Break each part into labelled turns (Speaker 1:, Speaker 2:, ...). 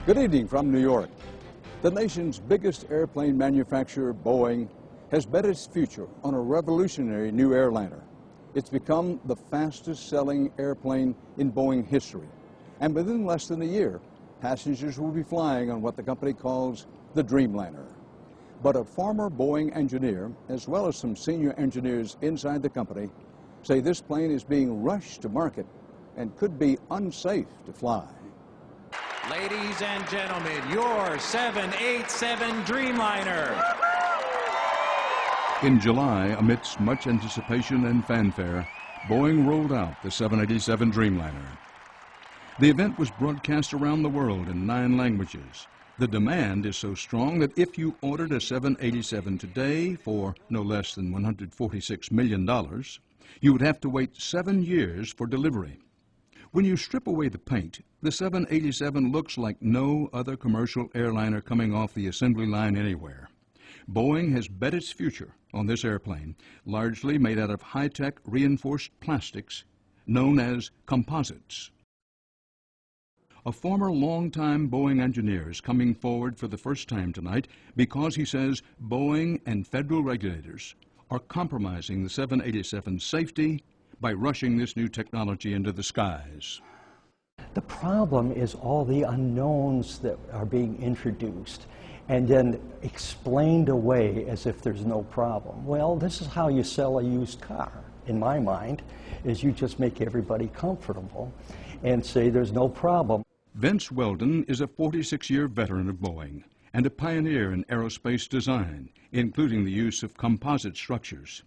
Speaker 1: Good evening from New York. The nation's biggest airplane manufacturer, Boeing, has bet its future on a revolutionary new airliner. It's become the fastest selling airplane in Boeing history. And within less than a year, passengers will be flying on what the company calls the Dreamliner. But a former Boeing engineer, as well as some senior engineers inside the company, say this plane is being rushed to market and could be unsafe to fly.
Speaker 2: Ladies and gentlemen, your 787 Dreamliner.
Speaker 1: In July, amidst much anticipation and fanfare, Boeing rolled out the 787 Dreamliner. The event was broadcast around the world in 9 languages. The demand is so strong that if you ordered a 787 today for no less than $146 million, you would have to wait 7 years for delivery. When you strip away the paint, the 787 looks like no other commercial airliner coming off the assembly line anywhere. Boeing has bet its future on this airplane, largely made out of high-tech reinforced plastics known as composites. A former longtime Boeing engineer is coming forward for the first time tonight because he says Boeing and federal regulators are compromising the 787's safety by rushing this new technology into the skies.
Speaker 3: The problem is all the unknowns that are being introduced and then explained away as if there's no problem. Well, this is how you sell a used car, in my mind, is you just make everybody comfortable and say there's no problem.
Speaker 1: Vince Weldon is a 46-year veteran of Boeing and a pioneer in aerospace design, including the use of composite structures.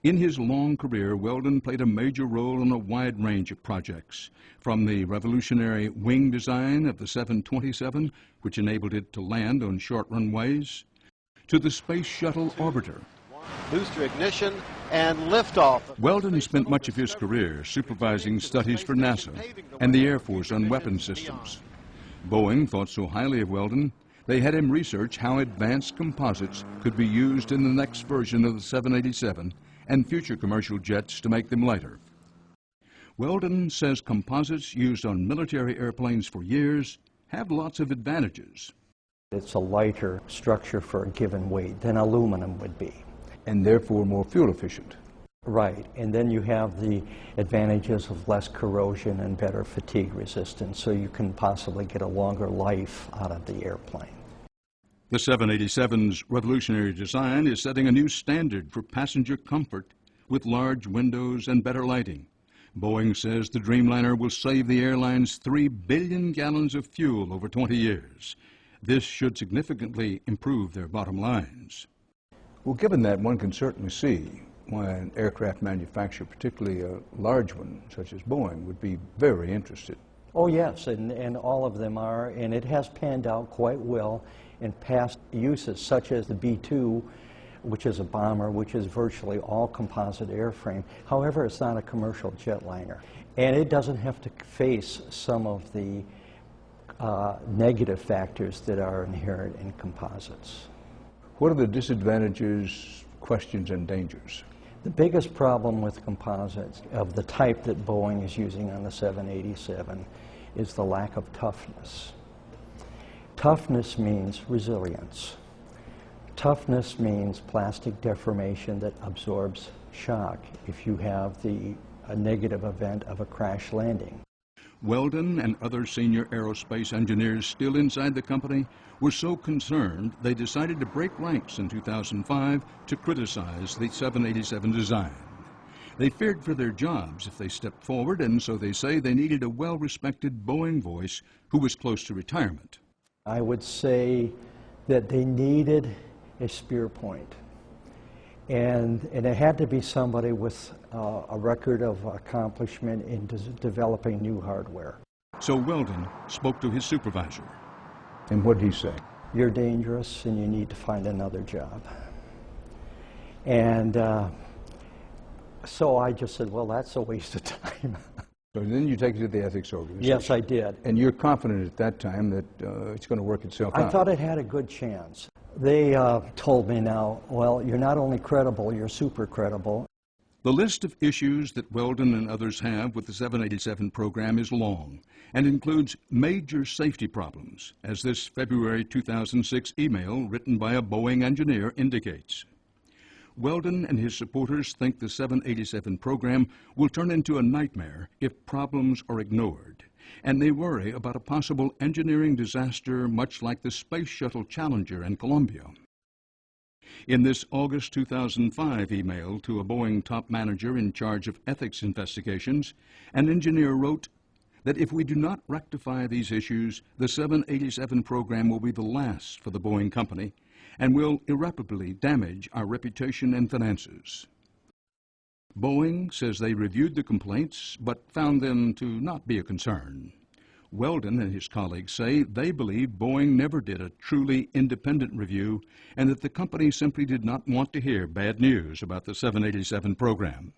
Speaker 1: In his long career, Weldon played a major role in a wide range of projects, from the revolutionary wing design of the 727, which enabled it to land on short runways, to the Space Shuttle Orbiter.
Speaker 4: Booster ignition and liftoff.
Speaker 1: Weldon spent much of his career supervising studies for NASA and the Air Force on weapons systems. Boeing thought so highly of Weldon, they had him research how advanced composites could be used in the next version of the 787 and future commercial jets to make them lighter. Weldon says composites used on military airplanes for years have lots of advantages.
Speaker 3: It's a lighter structure for a given weight than aluminum would be.
Speaker 1: And therefore more fuel efficient.
Speaker 3: Right, and then you have the advantages of less corrosion and better fatigue resistance, so you can possibly get a longer life out of the airplane.
Speaker 1: The 787's revolutionary design is setting a new standard for passenger comfort with large windows and better lighting. Boeing says the Dreamliner will save the airline's 3 billion gallons of fuel over 20 years. This should significantly improve their bottom lines. Well, given that, one can certainly see why an aircraft manufacturer, particularly a large one such as Boeing, would be very interested.
Speaker 3: Oh yes, and all of them are, and it has panned out quite well in past uses, such as the B-2, which is a bomber, which is virtually all composite airframe. However, it's not a commercial jetliner, and it doesn't have to face some of the negative factors that are inherent in composites.
Speaker 1: What are the disadvantages, questions, and dangers?
Speaker 3: The biggest problem with composites of the type that Boeing is using on the 787 is the lack of toughness. Toughness means resilience. Toughness means plastic deformation that absorbs shock if you have a negative event of a crash landing.
Speaker 1: Weldon and other senior aerospace engineers still inside the company were so concerned they decided to break ranks in 2005 to criticize the 787 design. They feared for their jobs if they stepped forward, and so they say they needed a well-respected Boeing voice who was close to retirement.
Speaker 3: I would say that they needed a spear point. And it had to be somebody with a record of accomplishment in developing new hardware.
Speaker 1: So Weldon spoke to his supervisor. And what did he say?
Speaker 3: You're dangerous and you need to find another job. And so I just said, well, that's a waste of time.
Speaker 1: So then you take it to the ethics organization.
Speaker 3: Yes, I did.
Speaker 1: And you're confident at that time that it's going to work itself out?
Speaker 3: I thought it had a good chance. They told me now, well, you're not only credible, you're super credible.
Speaker 1: The list of issues that Weldon and others have with the 787 program is long and includes major safety problems, as this February 2006 email written by a Boeing engineer indicates. Weldon and his supporters think the 787 program will turn into a nightmare if problems are ignored, and they worry about a possible engineering disaster much like the Space Shuttle Challenger in Columbia. In this August 2005 email to a Boeing top manager in charge of ethics investigations, an engineer wrote that if we do not rectify these issues, the 787 program will be the last for the Boeing company and will irreparably damage our reputation and finances. Boeing says they reviewed the complaints but found them to not be a concern. Weldon and his colleagues say they believe Boeing never did a truly independent review and that the company simply did not want to hear bad news about the 787 program.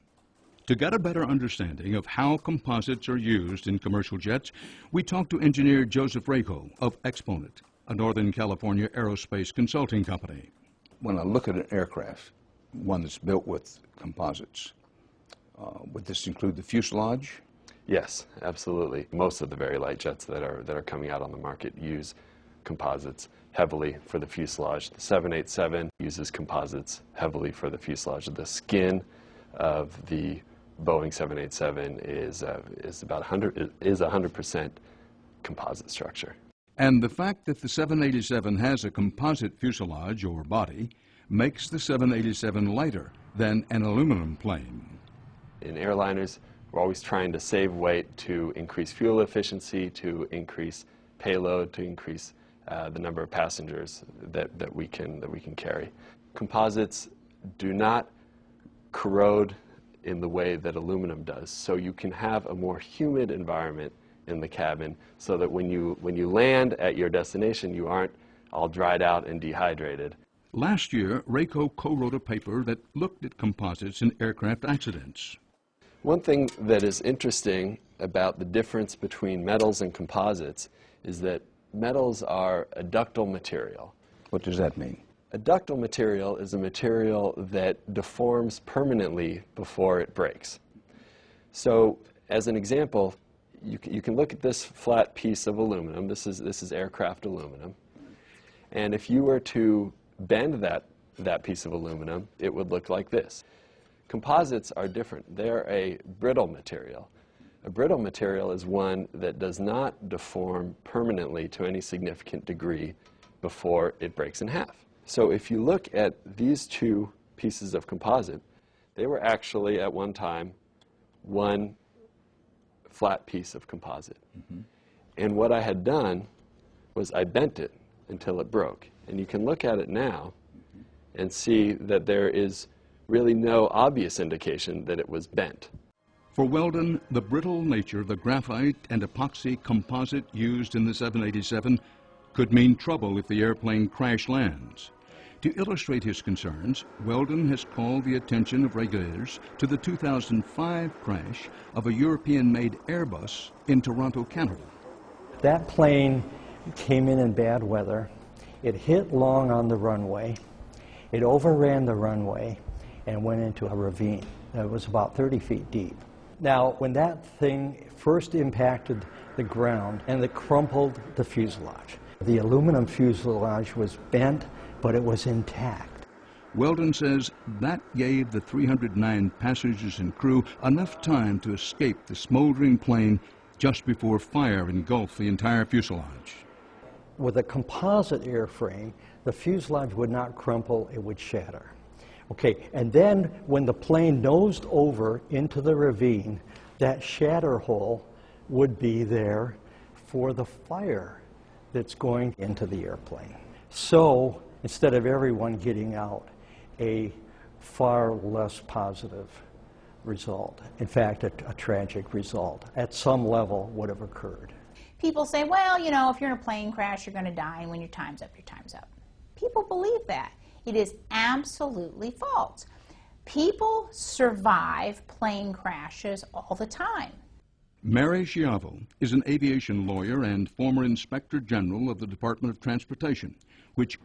Speaker 1: To get a better understanding of how composites are used in commercial jets, we talked to engineer Joseph Rako of Exponent, a Northern California aerospace consulting company.
Speaker 5: When I look at an aircraft, one that's built with composites, would this include the fuselage?
Speaker 6: Yes, absolutely. Most of the very light jets that are coming out on the market use composites heavily for the fuselage. The 787 uses composites heavily for the fuselage. The skin of the Boeing 787 is about 100% composite structure.
Speaker 1: And the fact that the 787 has a composite fuselage or body makes the 787 lighter than an aluminum plane.
Speaker 6: In airliners, we're always trying to save weight to increase fuel efficiency, to increase payload, to increase the number of passengers that we can carry. Composites do not corrode in the way that aluminum does, so you can have a more humid environment in the cabin so that when you land at your destination, you aren't all dried out and dehydrated.
Speaker 1: Last year, Rako co-wrote a paper that looked at composites in aircraft accidents.
Speaker 6: One thing that is interesting about the difference between metals and composites is that metals are a ductile material.
Speaker 5: What does that mean?
Speaker 6: A ductile material is a material that deforms permanently before it breaks. So, as an example, you can look at this flat piece of aluminum. This is aircraft aluminum. And if you were to bend that piece of aluminum, it would look like this. Composites are different. They're a brittle material. A brittle material is one that does not deform permanently to any significant degree before it breaks in half. So if you look at these two pieces of composite, they were actually at one time one flat piece of composite. Mm-hmm. And what I had done was I bent it until it broke. And you can look at it now and see that there is really no obvious indication that it was bent.
Speaker 1: For Weldon, the brittle nature of the graphite and epoxy composite used in the 787 could mean trouble if the airplane crash lands. To illustrate his concerns, Weldon has called the attention of regulators to the 2005 crash of a European-made Airbus in Toronto, Canada.
Speaker 3: That plane came in bad weather. It hit long on the runway. It overran the runway and went into a ravine that was about 30 feet deep. Now, when that thing first impacted the ground, and it crumpled the fuselage. The aluminum fuselage was bent, but it was intact.
Speaker 1: Weldon says that gave the 309 passengers and crew enough time to escape the smoldering plane just before fire engulfed the entire fuselage.
Speaker 3: With a composite airframe, the fuselage would not crumple, it would shatter. Okay, and then when the plane nosed over into the ravine, that shatter hole would be there for the fire that's going into the airplane. So, instead of everyone getting out, a far less positive result, in fact, a tragic result, at some level would have occurred.
Speaker 7: People say, well, you know, if you're in a plane crash, you're going to die, and when your time's up, your time's up. People believe that. It is absolutely false. People survive plane crashes all the time.
Speaker 1: Mary Schiavo is an aviation lawyer and former Inspector General of the Department of Transportation, which